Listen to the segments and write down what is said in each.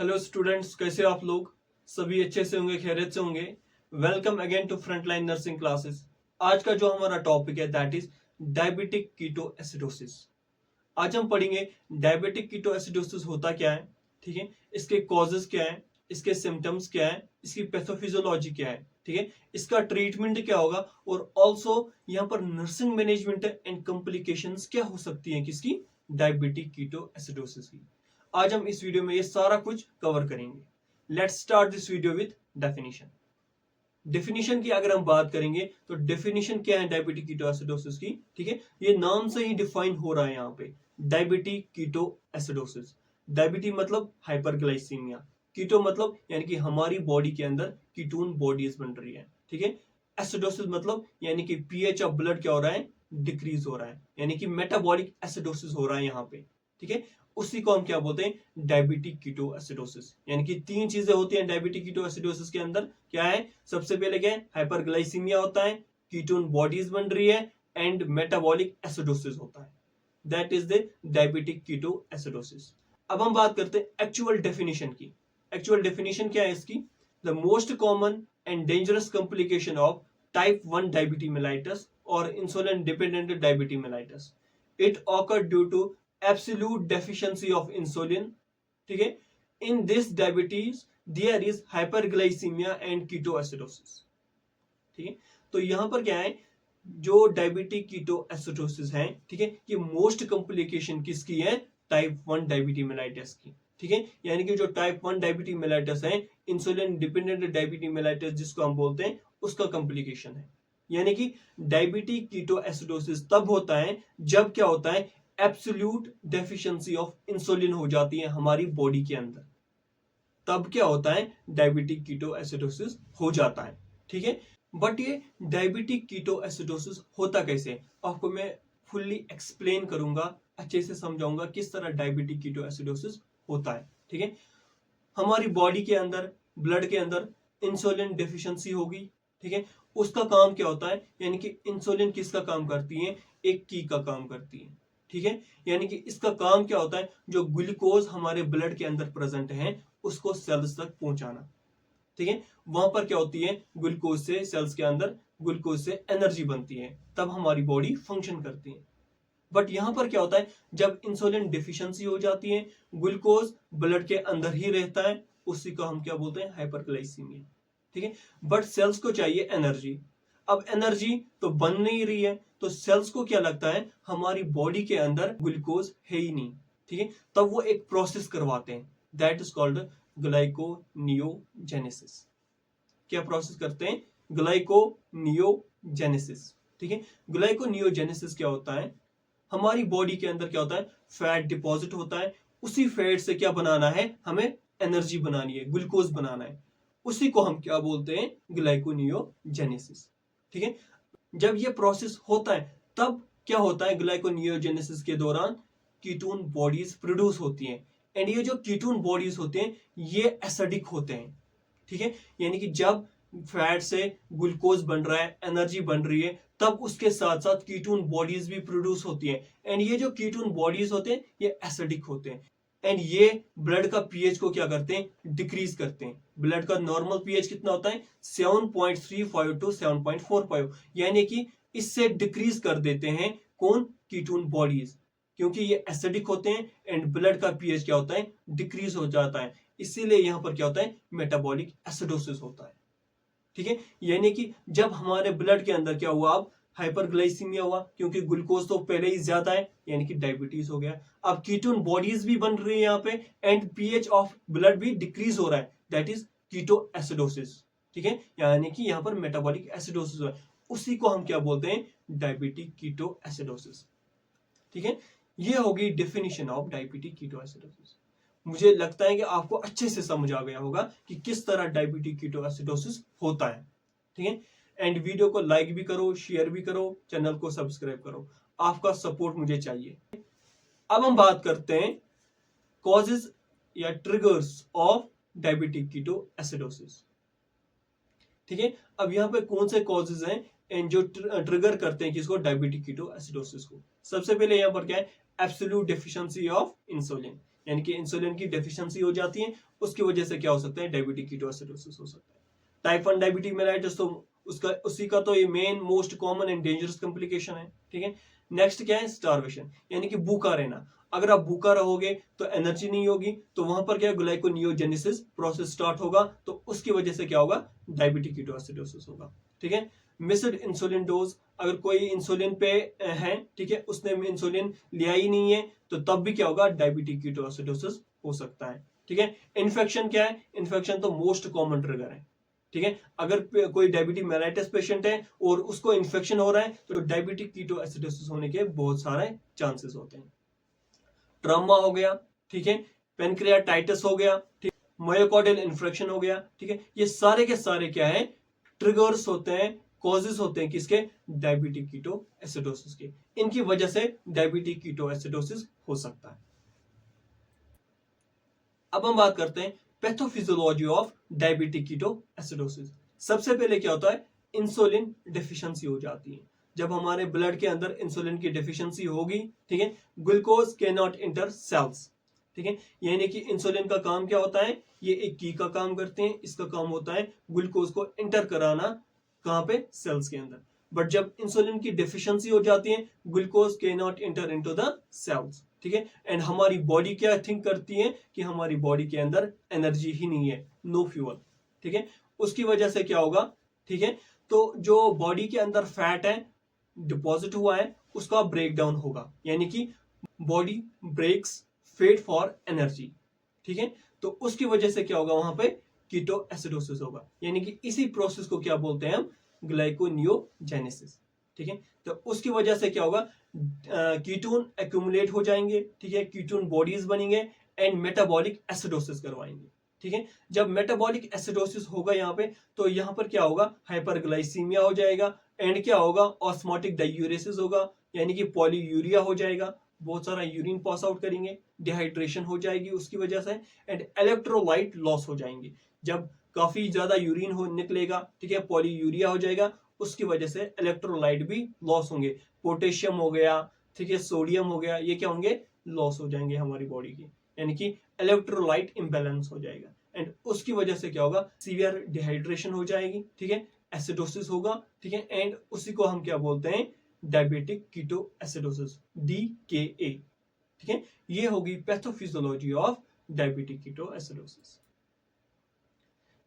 Hello students, कैसे हो आप लोग? सभी अच्छे से होंगे, खैरियत से होंगे। Welcome again to frontline nursing classes. आज का जो हमारा टॉपिक है that is diabetic keto acidosis. आज हम पढ़ेंगे डायबिटिक कीटो एसिडोसिस होता क्या है, ठीक है, इसके कॉजेज क्या है, इसके सिम्टम्स क्या है, इसकी पैथोफिजियोलॉजी क्या है, ठीक है, इसका ट्रीटमेंट क्या होगा और ऑल्सो यहाँ पर नर्सिंग मैनेजमेंट एंड कॉम्प्लिकेशंस क्या हो सकती हैं किसकी, डायबिटिक कीटो एसिडोसिस की। आज हम इस वीडियो में ये सारा कुछ कवर करेंगे। Let's start this video with definition. Definition की अगर हम बात करेंगे तो डेफिनेशन क्या है डायबिटिक कीटो एसिडोसिस की, ठीक है, ये नाम से ही डिफाइन हो रहा है यहाँ पे, डायबिटिक कीटो एसिडोसिस। डायबिटी मतलब हाइपरग्लाइसीमिया, कीटो मतलब यानी कि हमारी बॉडी के अंदर कीटोन बॉडीज बन रही है, ठीक है। एसिडोसिस मतलब यानी कि पीएच ऑफ ब्लड क्या हो रहा है, डिक्रीज हो रहा है, यानी कि मेटाबॉलिक एसिडोसिस हो रहा है यहाँ पे, ठीक है। उसी को हम क्या बोलते हैं, डायबिटिक कीटो एसिडोसिस। यानी कि तीन चीजें होती हैं डायबिटिक कीटो एसिडोसिस के अंदर। क्या है? सबसे पहले क्या है, हाइपरग्लाइसीमिया होता है, कीटोन बॉडीज बन रही है एंड मेटाबॉलिक एसिडोसिस होता है। That is the diabetic keto acidosis. अब हम बात करते हैं एक्चुअल डेफिनेशन की। एक्चुअल डेफिनेशन क्या है इसकी? The most common and dangerous complication of type 1 diabetes mellitus और insulin dependent diabetes mellitus, it occur due to absolute deficiency of insulin, ठीक है। In this diabetes there is hyperglycaemia and keto acidosis, ठीक है। तो यहां पर क्या है, जो डायबिटिक कीटो एसिडोसिस है, ठीक है, ये मोस्ट कॉम्प्लिकेशन किसकी है, टाइप 1 डायबिटी मेलाइटस की, ठीक है। यानी कि जो टाइप 1 डायबिटी मेलाइटस है, इंसुलिन डिपेंडेंट डायबिटी मेलाइटस जिसको हम बोलते हैं, उसका कॉम्प्लिकेशन है। यानी कि डायबिटिक कीटो एसिडोसिस तब होता है जब क्या होता है, एब्सोल्यूट डेफिशिएंसी ऑफ इंसुलिन हो जाती है हमारी बॉडी के अंदर, तब क्या होता है, डायबिटिक कीटो एसिडोसिस हो जाता है, ठीक है। बट ये डायबिटिक कीटो एसिडोसिस होता कैसे, आपको मैं फुल्ली एक्सप्लेन करूंगा, अच्छे से समझाऊंगा किस तरह डायबिटिक कीटो एसिडोसिस होता है, ठीक है। हमारी बॉडी के अंदर, ब्लड के अंदर इंसुलिन डेफिशिएंसी होगी, ठीक है। उसका काम क्या होता है, यानी कि इंसुलिन किसका काम करती है, एक की का काम करती है, ठीक है। यानी कि इसका काम क्या होता है, जो ग्लूकोज हमारे ब्लड के अंदर प्रेजेंट है उसको सेल्स तक पहुंचाना, ठीक है। वहां पर क्या होती है, ग्लूकोज से सेल्स के अंदर ग्लूकोज से एनर्जी बनती है, तब हमारी बॉडी फंक्शन करती है। बट यहां पर क्या होता है, जब इंसुलिन डिफिशियंसी हो जाती है, ग्लूकोज ब्लड के अंदर ही रहता है, उसी को हम क्या बोलते हैं, हाइपरग्लाइसीमिया, ठीक है। बट सेल्स को चाहिए एनर्जी, अब एनर्जी तो बन नहीं रही है, तो सेल्स को क्या लगता है, हमारी बॉडी के अंदर ग्लूकोज है ही नहीं, ठीक है। तब वो एक प्रोसेस करवाते हैं, दैट इज कॉल्ड ग्लाइकोनियोजेनेसिस। क्या प्रोसेस करते हैं, ग्लाइकोनियोजेनेसिस, ठीक है। ग्लाइकोनियोजेनेसिस क्या होता है, हमारी बॉडी के अंदर क्या होता है, फैट डिपॉजिट होता है, उसी फैट से क्या बनाना है, हमें एनर्जी बनानी है, ग्लूकोज बनाना है, उसी को हम क्या बोलते हैं, ग्लाइकोनियोजेनेसिस, ठीक है। जब ये प्रोसेस होता है तब क्या होता है, ग्लाइकोनियोजेनेसिस के दौरान कीटोन बॉडीज प्रोड्यूस होती हैं, एंड ये जो कीटोन बॉडीज होते हैं ये एसिडिक होते हैं, ठीक है। यानी कि जब फैट से ग्लूकोज बन रहा है, एनर्जी बन रही है, तब उसके साथ साथ कीटोन बॉडीज भी प्रोड्यूस होती है, एंड ये जो कीटोन बॉडीज होते हैं ये एसिडिक होते हैं, एंड ये ब्लड का पीएच को क्या करते हैं, डिक्रीज करते हैं। ब्लड का नॉर्मल पीएच कितना होता है, 7.35 टू 7.45, यानी कि इससे डिक्रीज कर देते हैं कौन, कीटोन बॉडीज, क्योंकि ये एसिडिक होते हैं एंड ब्लड का पीएच क्या होता है, डिक्रीज हो जाता है, इसीलिए यहां पर क्या होता है, मेटाबॉलिक एसिडोसिस होता है, ठीक है। यानी कि जब हमारे ब्लड के अंदर क्या हुआ, अब हाइपरग्लाइसीमिया हुआ, क्योंकि ग्लूकोज तो पहले ही ज्यादा है, यानी कि डायबिटीज हो गया। अब कीटोन बॉडीज भी बन रही है यहाँ पे, एंड पीएच ऑफ ब्लड भी डिक्रीज हो रहा है, दैट इज कीटो एसिडोसिस, ठीक है। यानी कि यहाँ पर मेटाबॉलिक एसिडोसिस हुआ है, उसी को हम क्या बोलते हैं, डायबिटिक कीटो एसिडोसिस, ठीक है। ये होगी definition of diabetic keto acidosis. मुझे लगता है कि आपको अच्छे से समझ आ गया होगा कि किस तरह डायबिटिक कीटो एसिडोसिस होता है, ठीक है। एंड वीडियो को लाइक भी करो, शेयर भी करो, चैनल को सब्सक्राइब करो, आपका सपोर्ट मुझे चाहिए। अब हम बात करते हैं कॉजेज या triggers of diabetic keto acidosis, ठीक है। अब यहाँ पे कौन से कॉजेज हैं एंड जो ट्रिगर करते हैं किसको, डायबिटिक कीटो एसिडोसिस को। सबसे पहले यहाँ पर क्या है, एब्सोल्यूट डेफिशिएंसी ऑफ इंसुलिन, यानी कि इंसुलिन की डेफिशिएंसी हो जाती है, उसकी वजह से क्या हो सकता है, डायबिटिक कीटोएसिडोसिस हो सकता है। टाइप 1 डायबिटिक मेलाइटिस तो उसका उसी का तो ये main most common and dangerous complication है। ठीक है, नेक्स्ट क्या है, स्टारवेशन, यानी कि भूखा रहना। अगर आप भूखा रहोगे तो एनर्जी नहीं होगी, तो वहां पर क्या ग्लाइकोनियोजेनेसिस प्रोसेस स्टार्ट होगा, तो उसकी वजह से क्या होगा, डायबिटिक कीटोएसिडोसिस होगा। ठीक है, मिस्ड इंसुलिन डोज, अगर कोई इंसुलिन पे है, ठीक है, उसने इंसुलिन लिया ही नहीं है, तो तब भी क्या होगा, डायबिटिक कीटोएसिडोसिस हो सकता है। ठीक है, इन्फेक्शन क्या है, इन्फेक्शन तो मोस्ट कॉमन ट्रिगर है। ठीक है, अगर कोई डायबिटिक मेलाइटिस पेशेंट है और उसको इन्फेक्शन हो रहा है, तो डायबिटिक कीटोएसिडोसिस होने के बहुत सारे चांसेस होते हैं। ट्रॉमा हो गया, ठीक है, पेनक्रियाटाइटिस हो गया, ठीक, मायोकार्डियल इन्फेक्शन हो गया। ठीक है, ये सारे के सारे क्या है, ट्रिगर्स होते हैं, कॉजेस होते हैं किसके, डायबिटिक कीटोएसिडोसिस के। इनकी वजह से डायबिटिक कीटोएसिडोसिस हो सकता है। अब हम बात करते हैं पैथोफिजियोलॉजी ऑफ डायबिटिक कीटोएसिडोसिस। सबसे पहले क्या होता है, इंसुलिन डेफिशिएंसी हो जाती है। जब हमारे ब्लड के अंदर इंसुलिन की डेफिशिएंसी होगी, ठीक है, glucose can not enter cells. ठीक है, यानी कि इंसुलिन का काम क्या होता है, ये एक की का काम करते हैं, इसका काम होता है ग्लूकोज को एंटर कराना, कहां पे, सेल्स के अंदर। बट जब इंसुलिन की डेफिशिएंसी हो जाती है, glucose can not enter into the cells. ठीक है, एंड हमारी बॉडी क्या थिंक करती है कि हमारी बॉडी के अंदर एनर्जी ही नहीं है, नो फ्यूल। ठीक है, उसकी वजह से क्या होगा, ठीक है, तो जो बॉडी के अंदर फैट है डिपॉजिट हुआ है, उसका ब्रेक डाउन होगा, यानी कि body breaks fat for energy. ठीक है, तो उसकी वजह से क्या होगा, वहां पे कीटोएसिडोसिस होगा, यानी कि इसी प्रोसेस को क्या बोलते हैं हम, ग्लाइकोनियोजेनेसिस। ठीक है, तो उसकी वजह से क्या होगा, कीटोन एक्यूमुलेट हो जाएंगे, ठीक है, कीटोन बॉडीज बनेंगे एंड मेटाबॉलिक एसिडोसिस करवाएंगे। ठीक है, जब मेटाबॉलिक एसिडोसिस होगा यहाँ पे, तो यहाँ पर क्या होगा, हाइपरग्लाइसीमिया हो जाएगा एंड क्या होगा, ऑस्मोटिक डायूरेसिस होगा, यानी कि पॉलीयूरिया हो जाएगा, बहुत सारा यूरिन पास आउट करेंगे, डिहाइड्रेशन हो जाएगी उसकी वजह से, एंड इलेक्ट्रोलाइट लॉस हो जाएंगे। जब काफी ज्यादा यूरिन हो निकलेगा, ठीक है, पॉलीयूरिया हो जाएगा, उसकी वजह से इलेक्ट्रोलाइट भी लॉस होंगे, पोटेशियम हो गया, ठीक है, सोडियम हो गया, ये क्या होंगे, लॉस हो जाएंगे हमारी बॉडी की, यानी कि इलेक्ट्रोलाइट इंबैलेंस हो जाएगा एंड उसकी वजह से क्या होगा, सीवियर डिहाइड्रेशन हो जाएगी। ठीक है, एसिडोसिस होगा। ठीक है, एंड उसी को हम क्या बोलते हैं, डायबिटिक कीटोएसिडोसिस, DKA। ठीक है, ये होगी pathophysiology of diabetic ketoacidosis.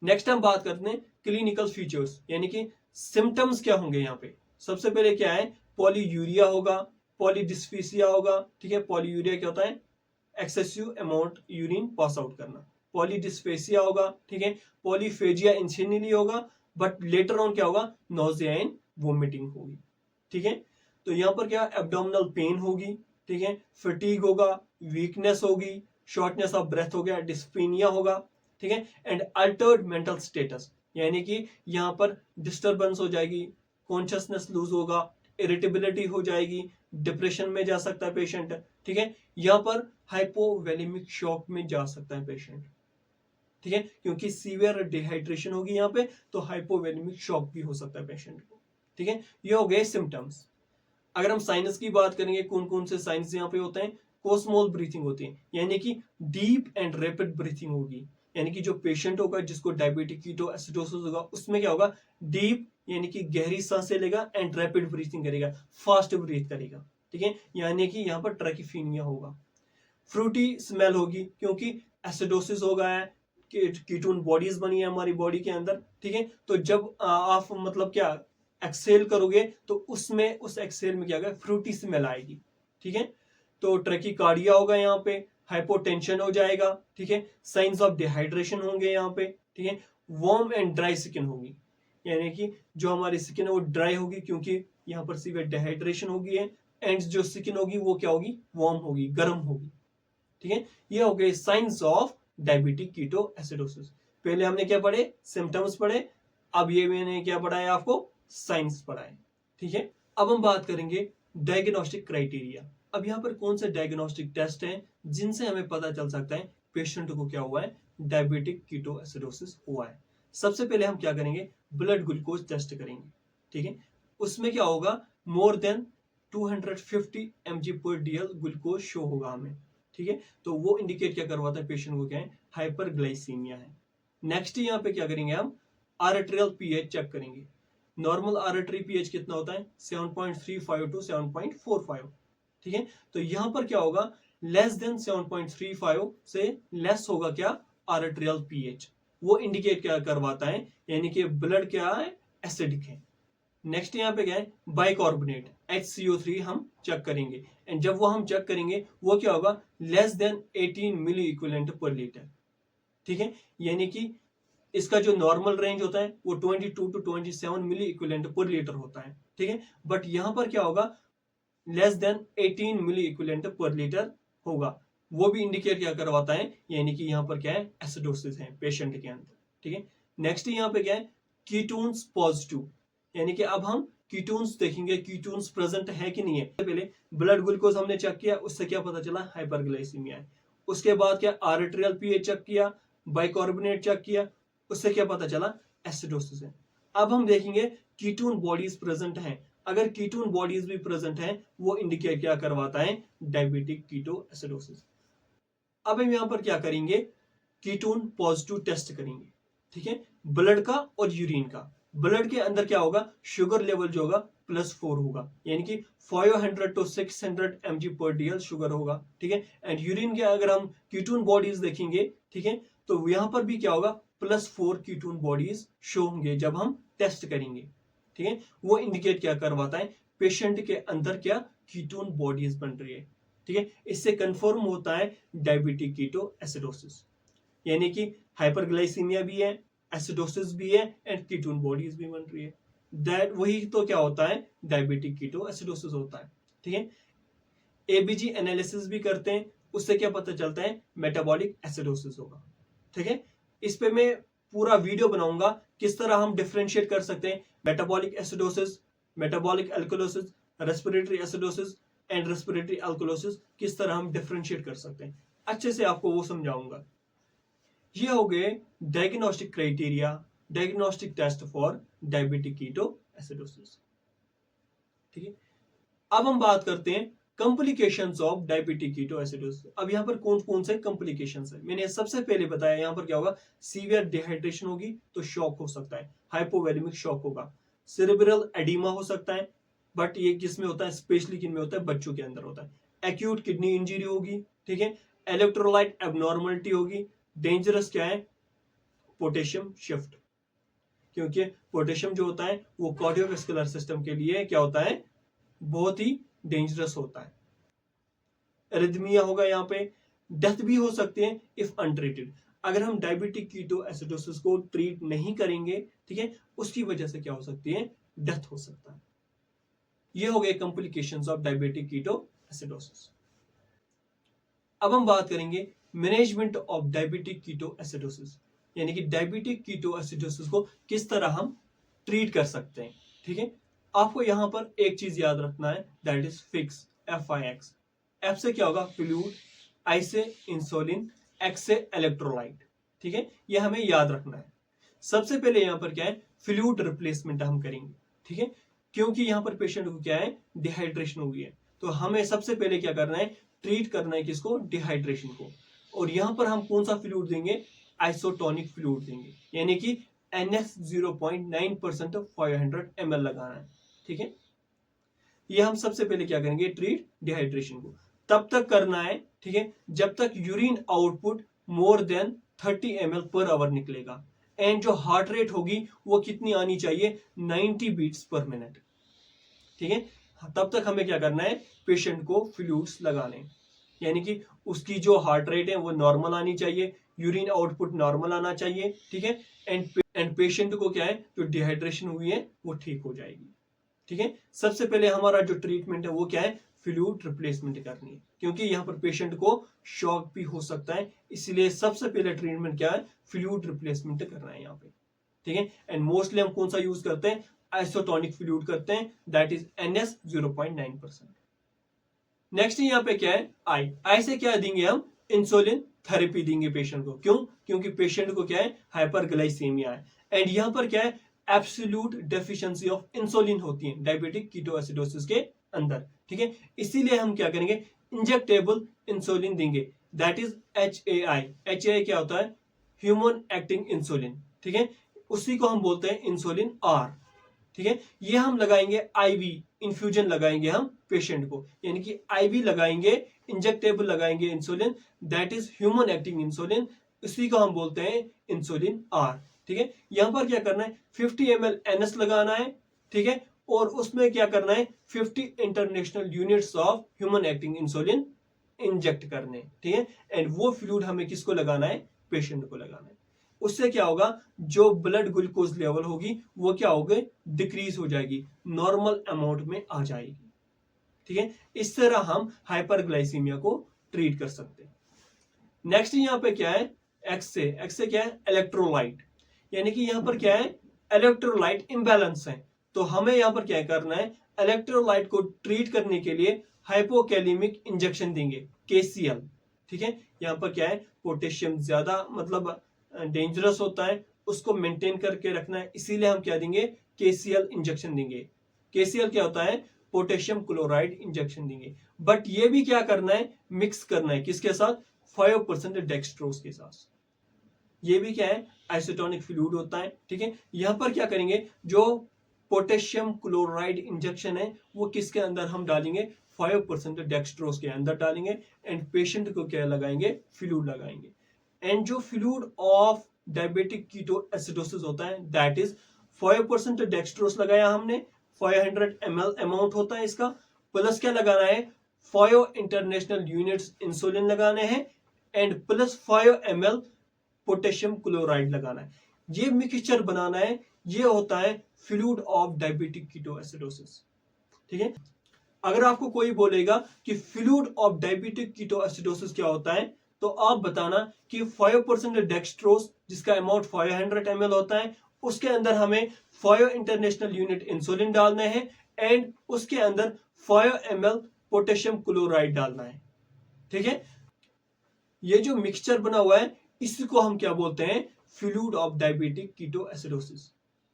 Next हम बात करते हैं क्लिनिकल फीचर्स, यानी कि सिम्टम्स क्या होंगे यहाँ पे। सबसे पहले क्या है, पॉलीयूरिया होगा, पॉलीडिस्फीसिया होगा। ठीक है, पॉलीयूरिया क्या होता है, excessive amount urine pass out करना। पॉलीडिस्फेसिया होगा, ठीक है, पॉलीफेजिया इंसिनिली होगा, बट लेटर ऑन क्या होगा, नोजिया एंड वोमिटिंग होगी। ठीक है, तो यहाँ पर क्या, एब्डोमिनल पेन होगी, ठीक है, फटीग होगा, वीकनेस होगी, शॉर्टनेस ऑफ ब्रेथ हो गया, डिस्पीनिया होगा। ठीक है, एंड अल्टर्ड मेंटल स्टेटस, यानी कि यहाँ पर डिस्टर्बेंस हो जाएगी, कॉन्शियसनेस लूज होगा, इरिटेबिलिटी हो जाएगी, डिप्रेशन में जा सकता है पेशेंट। ठीक है, यहाँ पर हाइपोवोलेमिक शॉक में जा सकता है पेशेंट। ठीक है, क्योंकि सीवियर डिहाइड्रेशन होगी यहाँ पे, तो हाइपोवोलेमिक शॉक भी हो सकता है पेशेंट को। ठीक है, ये हो गए सिम्टम्स। अगर हम साइनस की बात करेंगे, कौन कौन से साइंस यहाँ पे होते हैं, कोस्मोल ब्रीथिंग होती है, यानी कि डीप एंड रैपिड ब्रीथिंग होगी, यानी कि जो पेशेंट होगा जिसको डायबिटिक कीटोएसिडोसिस होगा, उसमें क्या होगा, डीप यानी कि गहरी सांसें लेगा एंड रैपिड ब्रीथिंग करेगा, फास्ट ब्रीथ करेगा। ठीक है, यानी कि यहाँ पर ट्रैकिफीनिया होगा। फ्रूटी स्मेल होगी, क्योंकि एसिडोसिस हो गया है, कीटोन बॉडीज बनी है हमारी बॉडी के अंदर। ठीक है, तो जब आप मतलब क्या एक्सेल करोगे, तो उसमें उस एक्सेल में क्या होगा, फ्रूटी स्मेल आएगी। ठीक है, तो ट्रैकिकार्डिया होगा यहाँ पे, हाइपोटेंशन हो जाएगा। ठीक है, साइंस ऑफ डिहाइड्रेशन होंगे यहाँ पे। ठीक है, वार्म एंड ड्राई स्किन होगी, यानी कि जो हमारी स्किन है वो ड्राई होगी, क्योंकि यहाँ पर सीवियर डिहाइड्रेशन होगी है, एंड जो स्किन होगी वो क्या होगी, वार्म होगी, गर्म होगी। ठीक है, ये हो गए साइंस ऑफ डायबिटिक कीटोएसिडोसिस। पहले हमने क्या पढ़े, सिम्टम्स पढ़े, अब ये मैंने क्या पढ़ाया आपको, साइंस पढ़ाए। ठीक है, अब हम बात करेंगे डायग्नोस्टिक क्राइटेरिया। अब यहाँ पर कौन से डायग्नोस्टिक टेस्ट हैं जिनसे हमें पता चल सकता है पेशेंट को क्या हुआ है, डायबिटिक कीटोएसिडोसिस हुआ है। सबसे पहले हम क्या करेंगे, ब्लड ग्लूकोज टेस्ट करेंगे। ठीक है, उसमें क्या होगा, more than 250 mg/dl glucose show होगा हमें। ठीक है, तो वो इंडिकेट क्या करवाता है पेशेंट को क्या है, हाइपरग्लाइसीमिया है। नेक्स्ट यहाँ पे क्या करेंगे हम, आर्टरियल पीएच चेक करेंगे। नॉर्मल आर्टरी पीएच कितना होता है, 7.35 टू 7.45। ठीक है, तो यहाँ पर क्या होगा, लेस देन 7.35 से लेस होगा क्या, आर्टरियल पीएच। वो इंडिकेट क्या करवाता है, यानी कि ब्लड क्या है, एसिडिक है। नेक्स्ट यहाँ पे क्या है, बाइकार्बोनेट HCO3 हम चेक करेंगे, एंड जब वो हम चेक करेंगे वो क्या होगा, less than 18 milliequivalent per litre. ठीक है, यानी कि इसका जो नॉर्मल रेंज होता है वो 22 to 27 milliequivalent per litre होता है। ठीक है, बट यहाँ पर क्या होगा, less than 18 milliequivalent per litre होगा। वो भी इंडिकेट क्या करवाता है, यानी कि यहाँ पर क्या है, एसिडोसिस है पेशेंट के अंदर। ठीक है, नेक्स्ट यहाँ पे क्या है, कीटोन्स पॉजिटिव, यानी कि अब हम कीटोन्स देखेंगे, कीटोन्स प्रेजेंट है कि नहीं है। पहले ब्लड ग्लूकोज हमने चेक किया, उससे क्या पता चला, हाइपरग्लाइसीमिया है। उसके बाद क्या, आर्टरियल पीएच चेक किया, बाइकार्बोनेट चेक किया, उससे क्या पता चला, एसिडोसिस है। अब हम देखेंगे कीटोन बॉडीज प्रेजेंट हैं। अगर कीटोन बॉडीज भी प्रेजेंट हैं, वो इंडिकेट क्या करवाता है, डायबिटिक कीटो एसिडोसिस। अब हम यहाँ पर क्या करेंगे, कीटोन पॉजिटिव टेस्ट करेंगे। ठीक है, ब्लड का और यूरिन का। ब्लड के अंदर क्या होगा, शुगर लेवल जो होगा +4 होगा, यानी कि 500 टू 600 mg/dl शुगर होगा। ठीक है, एंड यूरिन के अगर हम कीटोन बॉडीज देखेंगे, ठीक है, तो यहाँ पर भी क्या होगा, +4 कीटोन बॉडीज शो होंगे जब हम टेस्ट करेंगे। ठीक है, वो इंडिकेट क्या करवाता है, पेशेंट के अंदर क्या कीटोन बॉडीज बन रही है। ठीक है, इससे कंफर्म होता है डायबिटिक कीटो एसिडोसिस, यानी कि हाइपरग्लाइसीमिया भी है, एसिडोसिस भी है, एंड कीटोन बॉडीज भी बन रही है। दैट वही तो क्या होता है, डायबिटिक कीटो एसिडोसिस होता है। ठीक है, एबीजी एनालिसिस भी करते हैं, उससे क्या पता चलता है, मेटाबॉलिक एसिडोसिस होगा। ठीक है, इस पे मैं पूरा वीडियो बनाऊंगा किस तरह हम डिफरेंशिएट कर सकते हैं metabolic acidosis, metabolic alkalosis, respiratory acidosis and respiratory alkalosis, किस तरह हम डिफरेंशिएट कर सकते हैं, अच्छे से आपको वो समझाऊंगा। ये हो गए diagnostic criteria, diagnostic test for diabetic keto acidosis. ठीक है, अब हम बात करते हैं complications of diabetic keto acidosis. अब यहाँ पर कौन कौन से कॉम्प्लिकेशंस है, मैंने सबसे पहले बताया, यहाँ पर क्या होगा, सीवियर डिहाइड्रेशन होगी तो शॉक हो सकता है, हाइपोवोलेमिक शॉक होगा, सेरेब्रल एडिमा हो सकता है, बट ये किसमें होता है, स्पेशली किन में होता है, बच्चों के अंदर होता है। एक्यूट किडनी इंजरी होगी। ठीक है, इलेक्ट्रोलाइट एबनॉर्मलिटी होगी। डेंजरस क्या है, पोटेशियम शिफ्ट, क्योंकि पोटेशियम जो होता है वो कार्डियोवैस्कुलर सिस्टम के लिए क्या होता है, बहुत ही डेंजरस होता है। एरिथमिया होगा, यहाँ पे डेथ भी हो सकती है इफ अनट्रीटेड। अगर हम डायबिटिक कीटो एसिडोसिस को ट्रीट नहीं करेंगे, ठीक है, उसकी वजह से क्या हो सकती है, डेथ हो सकता है। ये हो गए complications of diabetic keto acidosis. अब हम बात करेंगे management of diabetic keto acidosis, यानी कि डायबिटिक कीटो एसिडोसिस को किस तरह हम ट्रीट कर सकते हैं। ठीक है, आपको यहां पर एक चीज याद रखना है, that is fix, FIX। F से क्या होगा, फ्लूइड, आई से इंसुलिन, एक्स से इलेक्ट्रोलाइट। ठीक है, ये हमें याद रखना है। सबसे पहले यहाँ पर क्या है, फ्लूइड रिप्लेसमेंट हम करेंगे। ठीक है, क्योंकि यहाँ पर पेशेंट को क्या है, डिहाइड्रेशन हुई है, तो हमें सबसे पहले क्या करना है, ट्रीट करना है किसको, डिहाइड्रेशन को। और यहाँ पर हम कौन सा फ्लूइड देंगे, आइसोटोनिक फ्लूइड देंगे, यानी कि NS 0.9% 500 ml लगाना है। ठीक है, ये हम सबसे पहले क्या करेंगे, ट्रीट डिहाइड्रेशन को। तब तक करना है, ठीक है, जब तक urine output more than 30 ml per hour निकलेगा, एंड जो हार्ट रेट होगी वो कितनी आनी चाहिए, 90 बीट्स पर मिनट। ठीक है, तब तक हमें क्या करना है, पेशेंट को फ्लूइड्स लगाने, यानी कि उसकी जो हार्ट रेट है वो नॉर्मल आनी चाहिए, यूरिन आउटपुट नॉर्मल आना चाहिए। ठीक है, एंड पेशेंट को क्या है, जो डिहाइड्रेशन हुई है वो ठीक हो जाएगी। ठीक है, सबसे पहले हमारा जो ट्रीटमेंट है वो क्या है, फ्लूइड रिप्लेसमेंट करनी है, क्योंकि यहाँ पर पेशेंट को शॉक भी हो सकता है, इसलिए सबसे पहले ट्रीटमेंट क्या है, फ्लूइड रिप्लेसमेंट करना है यहाँ पे। ठीक है, एंड मोस्टली हम कौन सा यूज करते हैं, आइसोटोनिक फ्लूइड करते हैं, दैट इज NS 0.9%। नेक्स्ट यहाँ पे क्या है, आई से क्या देंगे हम, इंसुलिन थेरेपी देंगे पेशेंट को। क्यों, क्योंकि पेशेंट को क्या है, हाइपरग्लाइसीमिया है, एंड यहाँ पर क्या है, एब्सोल्यूट डेफिशिएंसी ऑफ इंसुलिन होती है डायबिटिक कीटो एसिडोसिस के अंदर। ठीक है, इसीलिए हम क्या करेंगे, इंजेक्टेबल इंसुलिन देंगे, दैट इज HAI। HAI क्या होता है? ह्यूमन एक्टिंग इंसुलिन, ठीक है, उसी को हम बोलते हैं इंसुलिन R, ठीक है। ये हम लगाएंगे IV इन्फ्यूजन लगाएंगे हम पेशेंट को, यानी कि IV लगाएंगे, इंजेक्टेबल लगाएंगे insulin, that is human acting insulin, इसी को हम बोलते हैं इंसुलिन R, ठीक है। यहां पर क्या करना है, 50 ml NS लगाना है, ठीक है, और उसमें क्या करना है, 50 international units of human acting insulin inject करने, ठीक है। एंड वो फ्लूइड हमें किसको लगाना है, पेशेंट को लगाना है। उससे क्या होगा, जो ब्लड ग्लूकोज लेवल होगी वो क्या होगी, डिक्रीज हो जाएगी, नॉर्मल अमाउंट में आ जाएगी, ठीक है। इस तरह हम हाइपरग्लाइसीमिया को ट्रीट कर सकते हैं। नेक्स्ट यहाँ पे क्या है, एक्स से क्या है, इलेक्ट्रोलाइट, यानी कि यहाँ पर क्या है, इलेक्ट्रोलाइट इम्बैलेंस है, तो हमें यहाँ पर क्या करना है, इलेक्ट्रोलाइट को ट्रीट करने के लिए हाइपोकैलिमिक इंजेक्शन देंगे, KCL, ठीक है। यहाँ पर क्या है, पोटेशियम ज्यादा मतलब डेंजरस होता है, उसको मेंटेन करके रखना है, इसीलिए हम क्या देंगे, KCL इंजेक्शन देंगे। KCL क्या होता है, पोटेशियम क्लोराइड इंजेक्शन देंगे, बट ये भी क्या करना है, मिक्स करना है, किसके साथ, 5% डेक्सट्रोज के साथ। ये भी क्या है, आइसोटोनिक फ्लूइड होता है, ठीक है। यहां पर क्या करेंगे, जो पोटेशियम क्लोराइड इंजेक्शन है वो किसके अंदर हम डालेंगे, 5% डेक्सट्रोज के अंदर डालेंगे, एंड पेशेंट को क्या लगाएंगे, फ्लूइड लगाएंगे। एंड जो फ्लूइड ऑफ डायबिटिक कीटोएसिडोसिस होता है, दैट इज 5% डेक्सट्रोज लगाया हमने, 500 ml अमाउंट होता है इसका, प्लस क्या लगाना है, 5 इंटरनेशनल यूनिट्स इंसुलिन लगाने हैं, and plus 5 ml potassium chloride लगाना है। ये मिक्सचर बनाना है, ये होता है फ्लूइड ऑफ डायबिटिक कीटोएसिडोसिस, ठीक है। अगर आपको कोई बोलेगा कि फ्लूइड ऑफ डायबिटिक कीटोएसिडोसिस क्या होता है, तो आप बताना कि 5% डेक्सट्रोज जिसका अमाउंट 500 ml होता है, उसके अंदर हमें 5 इंटरनेशनल यूनिट इंसुलिन डालने हैं, एंड उसके अंदर 5 ml पोटेशियम क्लोराइड डालना है, ठीक है। ये जो मिक्सचर बना हुआ है इसी को हम क्या बोलते हैं, फ्लूइड ऑफ डायबिटिक कीटोएसिडोसिस।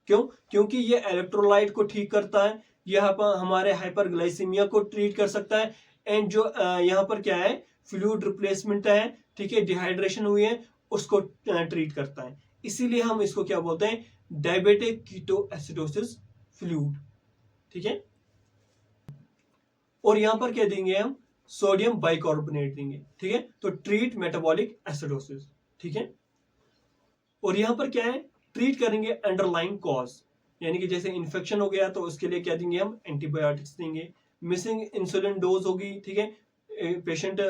क्यों, क्योंकि ये इलेक्ट्रोलाइट को ठीक करता है, यह हमारे हाइपरग्लाइसीमिया को ट्रीट कर सकता है, एंड जो यहाँ पर क्या है, फ्लूइड रिप्लेसमेंट है, ठीक है, डिहाइड्रेशन हुई है उसको ट्रीट करता है, इसीलिए हम इसको क्या बोलते हैं, डायबिटिक कीटोएसिडोसिस फ्लूइड, ठीक है। और यहां पर क्या देंगे हम, सोडियम बाइकार्बोनेट देंगे, ठीक है, तो ट्रीट मेटाबॉलिक एसिडोसिस, ठीक है। और यहां पर क्या है, ट्रीट करेंगे अंडरलाइन कॉज, यानी कि जैसे इन्फेक्शन हो गया तो उसके लिए क्या देंगे हम, एंटीबायोटिक्स देंगे। मिसिंग इंसुलिन डोज होगी, ठीक है, पेशेंट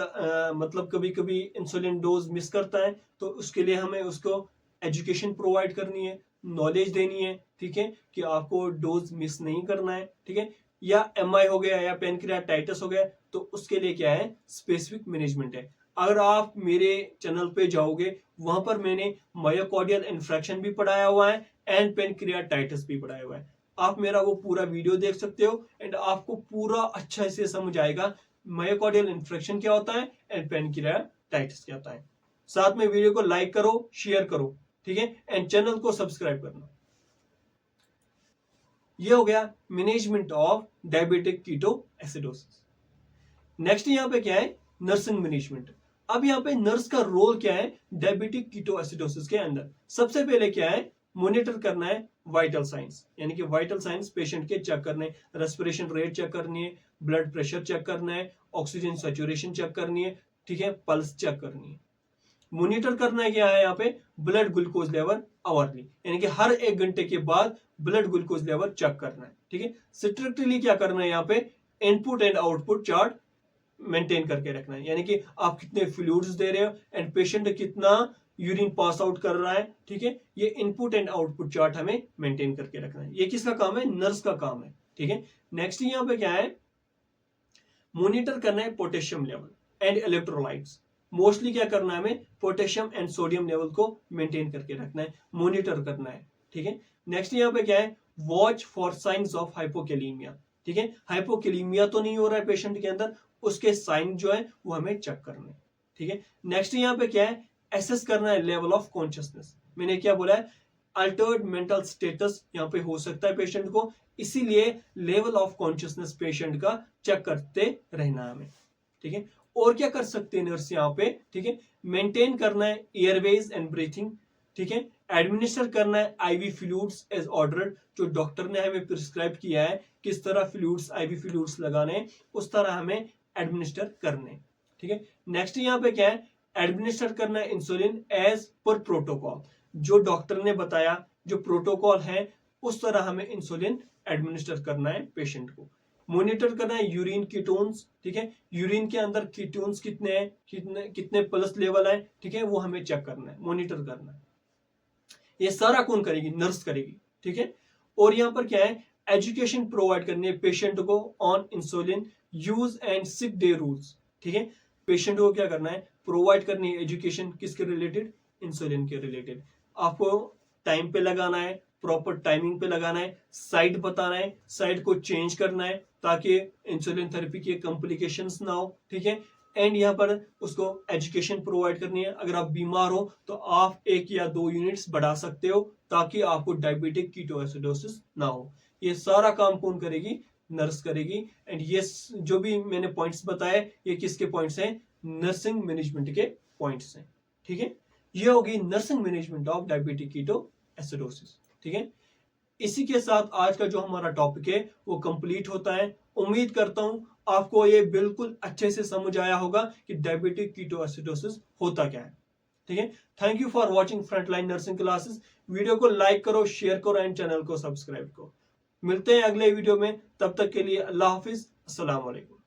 मतलब कभी कभी इंसुलिन डोज मिस करता है, तो उसके लिए हमें उसको एजुकेशन प्रोवाइड करनी है, नॉलेज देनी है, ठीक है, कि आपको डोज मिस नहीं करना है, ठीक है। या MI हो गया या पेनक्रियाटाइटिस हो गया, तो उसके लिए क्या है, स्पेसिफिक मैनेजमेंट है। अगर आप मेरे चैनल पे जाओगे, वहां पर मैंने मायोकार्डियल इन्फ्रेक्शन भी पढ़ाया हुआ है एंड पेनक्रियाटाइटिस भी पढ़ाया हुआ है, आप मेरा वो पूरा वीडियो देख सकते हो, एंड आपको पूरा अच्छा से समझ आएगा मायोकार्डियल इन्फ्रेक्शन क्या होता है एंड पेनक्रियाटाइटिस क्या होता है। साथ में वीडियो को लाइक करो, शेयर करो, ठीक है, एंड चैनल को सब्सक्राइब करना। ये हो गया management of diabetic ketoacidosis. Next यहाँ पे क्या है, नर्सिंग मैनेजमेंट। अब यहाँ पे नर्स का रोल क्या है डायबिटिक कीटोएसिडोसिस के अंदर, सबसे पहले क्या है, मॉनिटर करना है वाइटल साइंस, यानी कि वाइटल साइंस पेशेंट के चेक करने, रेस्पिरेशन रेट चेक करनी है, ब्लड प्रेशर चेक करना है, ऑक्सीजन सैचुरेशन चेक करनी है, ठीक है, पल्स चेक करनी है। मॉनिटर करना है क्या है, यहाँ पे ब्लड ग्लूकोज लेवल आवरली, यानी कि हर 1 घंटे के बाद ब्लड ग्लूकोज लेवल चेक करना है, ठीक है। स्ट्रिक्टली क्या करना है, यहाँ पे input and output chart maintain करके रखना है, यानी कि आप कितने फ्लूइड्स दे रहे हो एंड पेशेंट कितना यूरिन पास आउट कर रहा है, ठीक है। ये इनपुट एंड आउटपुट चार्ट हमें मेंटेन करके रखना है, ये किसका काम है, नर्स का काम है, ठीक है। नेक्स्ट यहाँ पे क्या है, मॉनिटर करना है potassium level and electrolytes. Mostly क्या करना है, हमें पोटेशियम एंड सोडियम लेवल को मेंटेन करके रखना है, मॉनिटर करना है, ठीक है। नेक्स्ट यहाँ पे क्या है, watch for science of hypokalaemia, ठीक है, हाइपोकैलीमिया तो नहीं हो रहा है पेशेंट के अंदर, उसके साइन जो है वो हमें चेक करना है, ठीक है। नेक्स्ट यहाँ पे क्या है, एसेस करना है लेवल ऑफ कॉन्शियसनेस। मैंने क्या बोला है, अल्टर्ड मेंटल स्टेटस यहाँ पे हो सकता है पेशेंट को, इसीलिए लेवल ऑफ कॉन्शियसनेस पेशेंट का चेक करते रहना है हमें, ठीक है। और क्या कर सकते हैं नर्स यहाँ पे, ठीक है, मेंटेन करना है एयरवेज एंड ब्रीथिंग, ठीक है, एडमिनिस्टर करना है आईवी फ्लूइड्स एज ऑर्डर्ड, जो डॉक्टर ने हमें प्रिस्क्राइब किया है किस तरह फ्लूइड्स आईवी फ्लूइड्स लगाने उस तरह हमें एडमिनिस्टर करने, ठीक है। नेक्स्ट यहाँ पे क्या है, एडमिनिस्टर करना है इंसुलिन एज पर प्रोटोकॉल, जो डॉक्टर ने बताया जो प्रोटोकॉल है उस तरह हमें इंसुलिन एडमिनिस्टर करना है पेशेंट को। मॉनिटर करना है यूरिन कीटोन्स, ठीक है, यूरिन के अंदर कीटोन्स कितने हैं, कितने कितने प्लस लेवल है, ठीक है, वो हमें चेक करना है, मॉनिटर करना है। ये सारा कौन करेगी, नर्स करेगी, ठीक है। और यहाँ पर क्या है, एजुकेशन प्रोवाइड करनी है पेशेंट को on insulin use and sick day rules, ठीक है, पेशेंट को क्या करना है, प्रोवाइड करनी है एजुकेशन किसके रिलेटेड, इंसुलिन के रिलेटेड। आपको टाइम पे लगाना है, प्रॉपर टाइमिंग पे लगाना है, साइट बताना है, साइट को चेंज करना है ताकि इंसुलिन थेरेपी के कॉम्प्लिकेशंस ना हो, ठीक है। एंड यहाँ पर उसको एजुकेशन प्रोवाइड करनी है, अगर आप बीमार हो तो आप 1 या 2 यूनिट्स बढ़ा सकते हो ताकि आपको डायबिटिक कीटोएसिडोसिस ना हो। ये सारा काम कौन करेगी, नर्स करेगी। एंड ये जो भी मैंने पॉइंट्स बताए ये किसके पॉइंट्स हैं, नर्सिंग मैनेजमेंट के पॉइंट्स हैं, ठीक है। ये होगी nursing management of diabetic ketoacidosis, ठीक है। इसी के साथ आज का जो हमारा टॉपिक है वो कंप्लीट होता है। उम्मीद करता हूं आपको ये बिल्कुल अच्छे से समझ आया होगा कि डायबिटिक कीटोएसिडोसिस होता क्या है, ठीक है। Thank you for watching frontline nursing classes. Video को लाइक करो, शेयर करो एंड चैनल को सब्सक्राइब करो। मिलते हैं अगले वीडियो में, तब तक के लिए अल्लाह हाफिज, अस्सलाम वालेकुम।